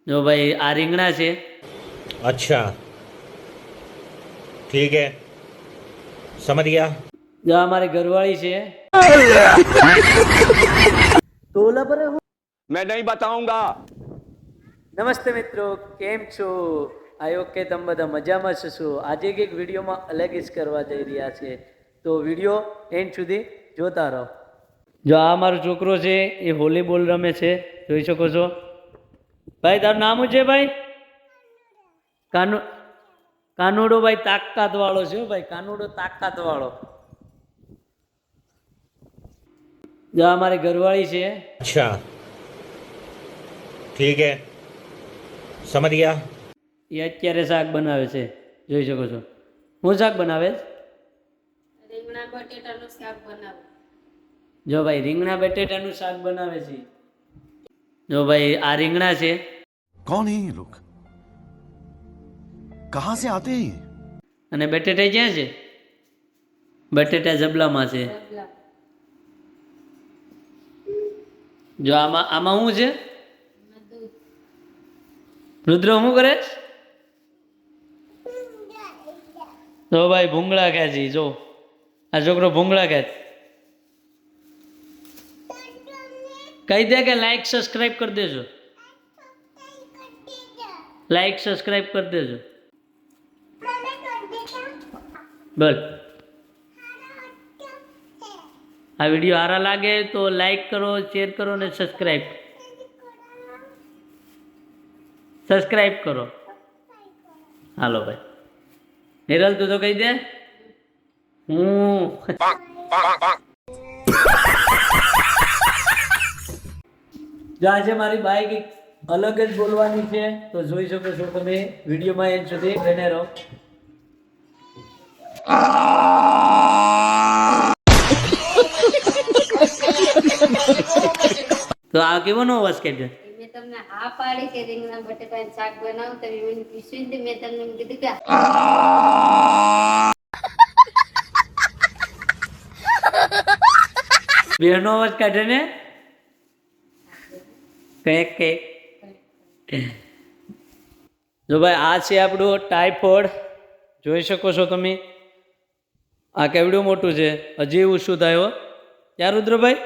જો ભાઈ આ રીંગણા છે. अच्छा ठीक है समझ गया. જો આ મારી ઘરવાળી છે. તો ઓલા પર હું मैं नहीं बताऊंगा. નમસ્તે મિત્રો, કેમ છો? આયો કે તમે બધા મજામાં છો? આજે એક વિડીયોમાં અલગ જ કરવા જઈ રહ્યા છે, તો વિડીયો એન્ડ સુધી જોતા રહો. જો આ મારો છોકરો છે એ વોલીબોલ રમે છે, જોઈ શકો છો. ભાઈ તારું નામ શું છે ભાઈ? કાનુડો ભાઈ તાકાત વાળો છે ભાઈ, કાનુડો તાકાત વાળો. જો આ મારી ઘરવાળી છે. अच्छा ठीक है समझ गया. એ અત્યારે શાક બનાવે છે, જોઈ શકો છો. હું શાક બનાવે? રીંગણા બટેટાનું શાક બનાવે. જો ભાઈ રીંગણા બટેટાનું શાક બનાવે છે. જો ભાઈ આ રીંગણા છે. कौन है ये लोग? कहां से आते हैं ये? અને બટેટા ક્યાં છે? બટેટા જબલામાં છે. ડબલા. જો આમાં શું છે? એમાં દૂધ. રુદ્ર શું કરે? જો ભાઈ ભૂંગળા ખાય છે. જો આ છોકરો ભૂંગળા ખાય. કહી દે કે લાઈક સબસ્ક્રાઈબ કરી દેજો. લાઈક સબસ્ક્રાઈબ કરી દેજો. બોલ. આ વિડીયો સારા લાગે તો લાઈક કરો, શેર કરો ને સબસ્ક્રાઈબ કરો. હાલો ભાઈ. નિરલ તું તો કહી દે. હું જો આજે મારી બાઈક અલગ જ બોલવાની છે, તો જોઈ શકો છો તમે વિડીયોમાં એન્ડ સુધી બને રહો. તો આ કેવો નો અવાજ કાઢ્યો? મેં તમને હા પાડી કે રીંગણા બટેટાનું શાક બનાવું, તમે મને પૂછ્યું ને મેં તમને કીધું કે બેનો અવાજ કાઢે ને કંઈક કંઈક. જો ભાઈ આ છે આપણું ટાઈફોઈડ, જોઈ શકો છો તમે. આ કેવડું મોટું છે, હજી એવું શું થાય? ત્યાં રુદ્રભાઈ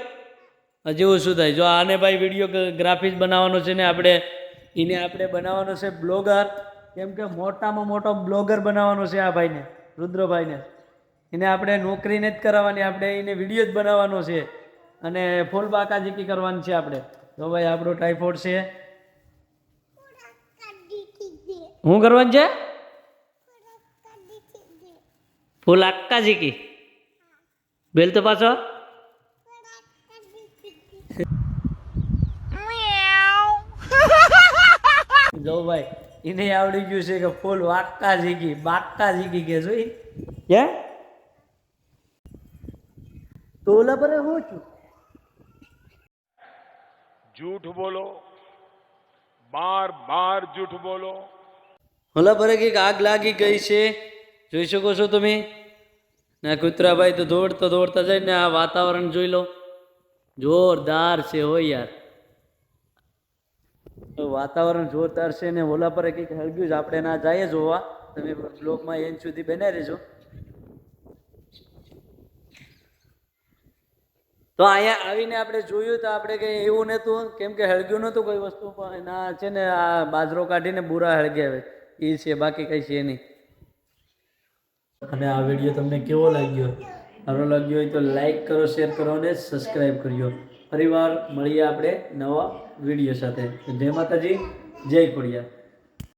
હજી એવું શું થાય? જો આને ભાઈ વિડીયો ગ્રાફિક્સ બનાવવાનો છે ને આપણે બનાવવાનો છે બ્લોગર, કેમ કે મોટામાં મોટો બ્લોગર બનાવવાનો છે આ ભાઈને, રુદ્રભાઈને. એને આપણે નોકરી નથી કરાવવાની, આપણે એને વિડીયો જ બનાવવાનો છે અને ફૂલ બાકાજીકી કરવાની છે આપણે. તો ભાઈ આપણો ટાઈફોઈડ છે. શું કરવાનું છે? ફૂલ આક્કાજીકી. બેલ તો પાછો. જો ભાઈ એને આવડી ગયું છે કે ફૂલ વાક્કા જીકી બાક્કા જીકી કે જોઈ કે તો ઓલા પર હું છું. झूठ बोलो, बार बार झूठ बोलो. ઓલા પર કંઈક આગ લાગી ગઈ છે, જોઈ શકો છો તમે. ના કૂતરાભાઈ તો દોડતા જાય ને. આ વાતાવરણ જોઈ લો, જોરદાર છે હો યાર. વાતાવરણ જોરદાર છે ને ઓલા પર કંઈક હળગ્યું છે. આપણે ના જઈએ જોવા, તમે બ્લોગમાં એન્ડ સુધી બને રહેજો. તો અહીંયા આવીને આપણે જોયું તો આપણે કંઈ એવું નહોતું, કેમ કે હળગ્યું નહોતું કોઈ વસ્તુ, પણ એના છે ને આ બાજરો કાઢીને બુરા હળગ્યા એ છે, બાકી કંઈ છે નહીં. અને આ વિડીયો તમને કેવો લાગ્યો? સારો લાગ્યો હોય તો લાઈક કરો, શેર કરો અને સબસ્ક્રાઈબ કરજો. ફરીવાર મળીએ આપણે નવા વિડીયો સાથે. જય માતાજી, જય ખોડિયાર.